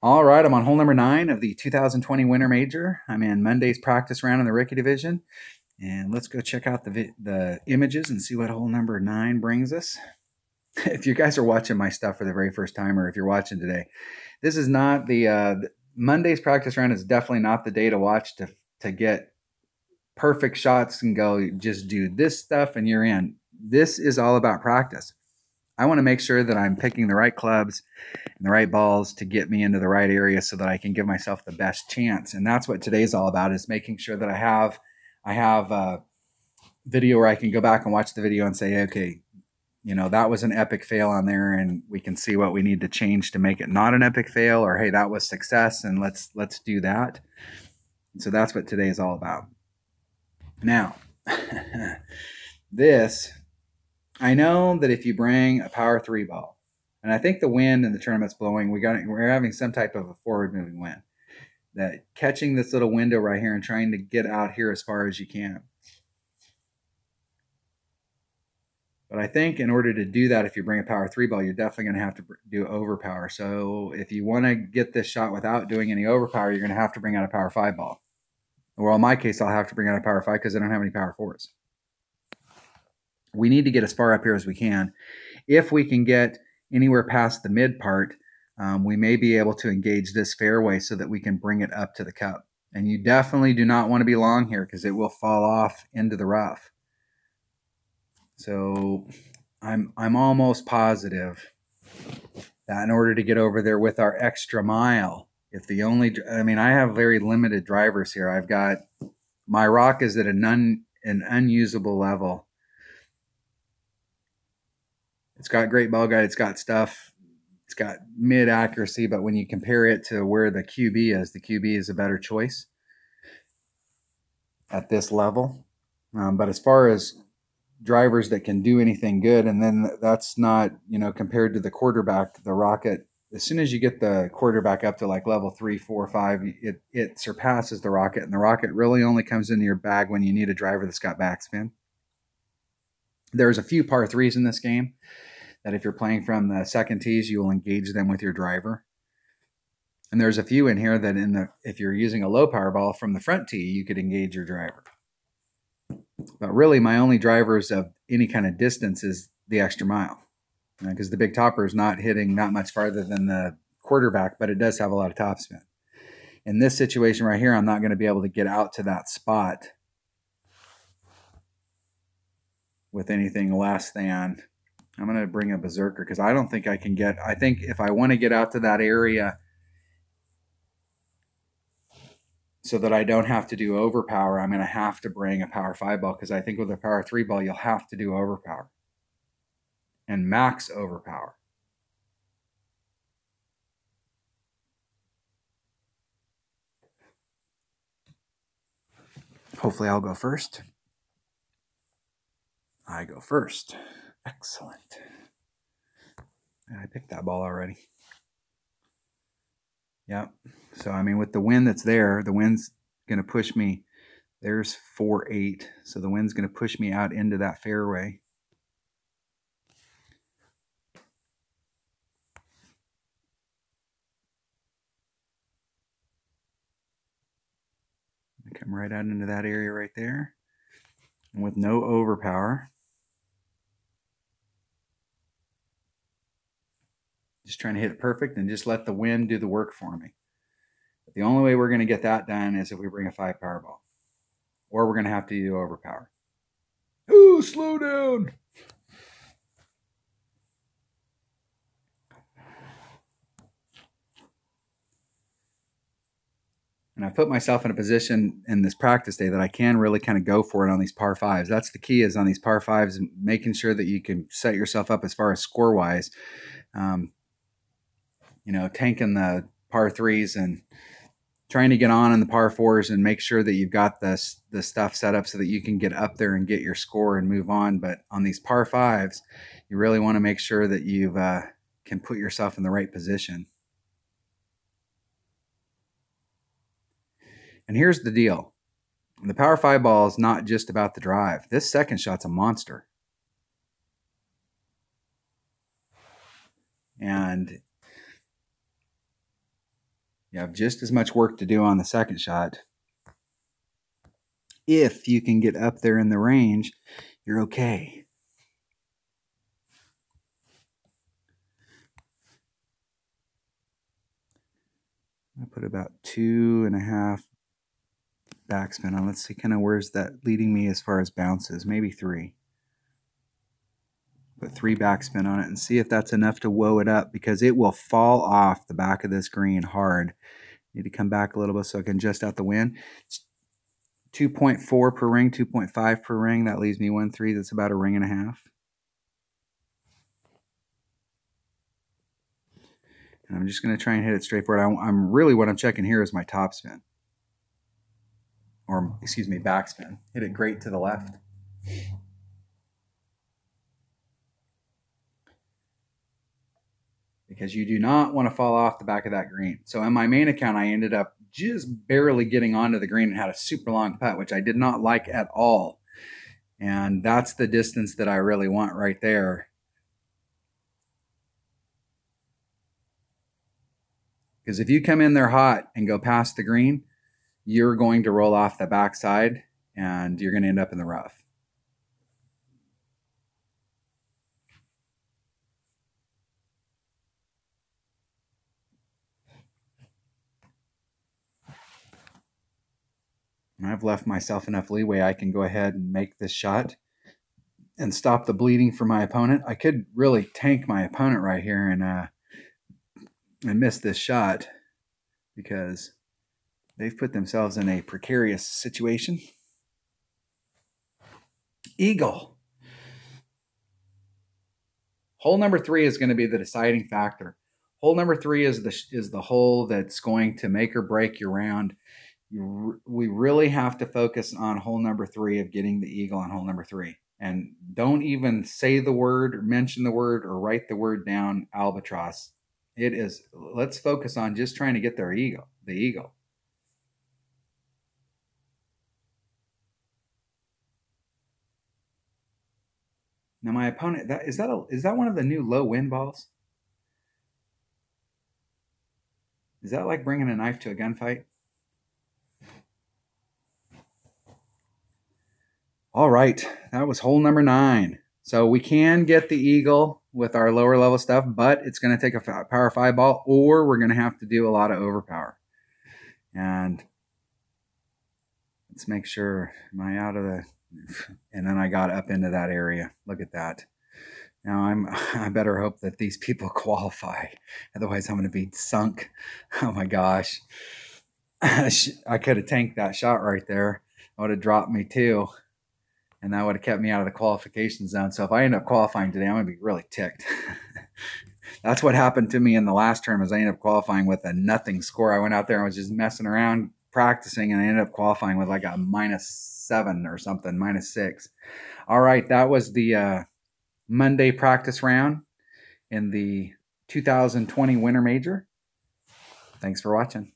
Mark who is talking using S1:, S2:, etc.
S1: All right, I'm on hole number 9 of the 2020 Winter Major. I'm in Monday's practice round in the Rookie Division. And let's go check out the images and see what hole number 9 brings us. If you guys are watching my stuff for the very first time, or if you're watching today, this is not the Monday's practice round is definitely not the day to watch to get perfect shots and go just do this stuff and you're in. This is all about practice. I want to make sure that I'm picking the right clubs and the right balls to get me into the right area so that I can give myself the best chance. And that's what today's all about, is making sure that I have a video where I can go back and watch the video and say, okay, you know, that was an epic fail on there, and we can see what we need to change to make it not an epic fail, or hey, that was success, and let's do that. And so that's what today is all about. Now, I know that if you bring a power 3 ball, and I think the wind in the tournament's blowing, we're having some type of a forward moving wind, that catching this little window right here and trying to get out here as far as you can. But I think in order to do that, if you bring a power 3 ball, you're definitely going to have to do overpower. So if you want to get this shot without doing any overpower, you're going to have to bring out a power 5 ball. Well, in my case, I'll have to bring out a power 5 because I don't have any power 4s. We need to get as far up here as we can. If we can get anywhere past the mid part, we may be able to engage this fairway so that we can bring it up to the cup. And you definitely do not want to be long here because it will fall off into the rough. So I'm almost positive that in order to get over there with our extra mile, I have very limited drivers here. I've got, my rock is at an unusable level. It's got great ball guide. It's got stuff. It's got mid accuracy, but when you compare it to where the QB is a better choice at this level. But as far as drivers that can do anything good, and then that's not, compared to the quarterback, the Rocket, as soon as you get the quarterback up to like level 3, 4, 5, it surpasses the Rocket, and the Rocket really only comes into your bag when you need a driver that's got backspin. There's a few par 3s in this game that if you're playing from the second tees, you will engage them with your driver. And there's a few in here that if you're using a low power ball from the front tee, you could engage your driver. But really, my only drivers of any kind of distance is the extra mile, because the big topper is not hitting not much farther than the quarterback, but it does have a lot of topspin. In this situation right here, I'm not going to be able to get out to that spot with anything less than, I'm going to bring a berserker because I don't think I can get, I think if I want to get out to that area so that I don't have to do overpower, I'm going to have to bring a power 5 ball, because I think with a power 3 ball, you'll have to do overpower and max overpower. Hopefully I'll go first. I go first. Excellent. I picked that ball already. Yep. So, with the wind that's there, the wind's going to push me. There's 4-8. So the wind's going to push me out into that fairway. I come right out into that area right there. And with no overpower. Just trying to hit it perfect and just let the wind do the work for me. But the only way we're going to get that done is if we bring a 5 power ball. Or we're going to have to do overpower. Ooh, slow down. And I put myself in a position in this practice day that I can really kind of go for it on these par 5s. That's the key, is on these par 5s, making sure that you can set yourself up as far as score-wise. Tanking the par 3s and trying to get on in the par 4s and make sure that you've got the stuff set up so that you can get up there and get your score and move on. But on these par 5s, you really want to make sure that you can put yourself in the right position. And here's the deal. The power 5 ball is not just about the drive. This second shot's a monster. And You have just as much work to do on the second shot. If you can get up there in the range, you're okay. I put about 2.5 backspin on. Let's see kind of where's that leading me as far as bounces. Maybe 3. Put 3 backspin on it and see if that's enough to woe it up, because it will fall off the back of this green hard. Need to come back a little bit so I can adjust out the wind. It's 2.4 per ring, 2.5 per ring. That leaves me 1.3. That's about 1.5 rings. And I'm just going to try and hit it straight forward. I'm really, what I'm checking here is my topspin. Or, excuse me, backspin. Hit it great to the left. Because you do not want to fall off the back of that green. So in my main account, I ended up just barely getting onto the green and had a super long putt, which I did not like at all. And that's the distance that I really want right there. Because if you come in there hot and go past the green, you're going to roll off the backside and you're going to end up in the rough. And I've left myself enough leeway. I can go ahead and make this shot and stop the bleeding for my opponent. I could really tank my opponent right here and miss this shot, because they've put themselves in a precarious situation. Eagle. Hole number 3 is going to be the deciding factor. Hole number 3 is the hole that's going to make or break your round. We really have to focus on hole number 3 of getting the eagle on hole number 3. And don't even say the word or mention the word or write the word down, albatross. It is, let's focus on just trying to get the eagle. Now my opponent, is that one of the new low wind balls? Is that like bringing a knife to a gunfight? All right, that was hole number 9. So we can get the eagle with our lower level stuff, but it's going to take a power 5 ball, or we're going to have to do a lot of overpower. And let's make sure, am I out of the, and then I got up into that area. Look at that. Now I better hope that these people qualify. Otherwise I'm going to be sunk. Oh my gosh. I could have tanked that shot right there. It would have dropped me too. And that would have kept me out of the qualification zone. So if I end up qualifying today, I'm going to be really ticked. That's what happened to me in the last term, is I ended up qualifying with a nothing score. I went out there and was just messing around, practicing, and I ended up qualifying with like a -7 or something, -6. All right, that was the Monday practice round in the 2020 Winter Major. Thanks for watching.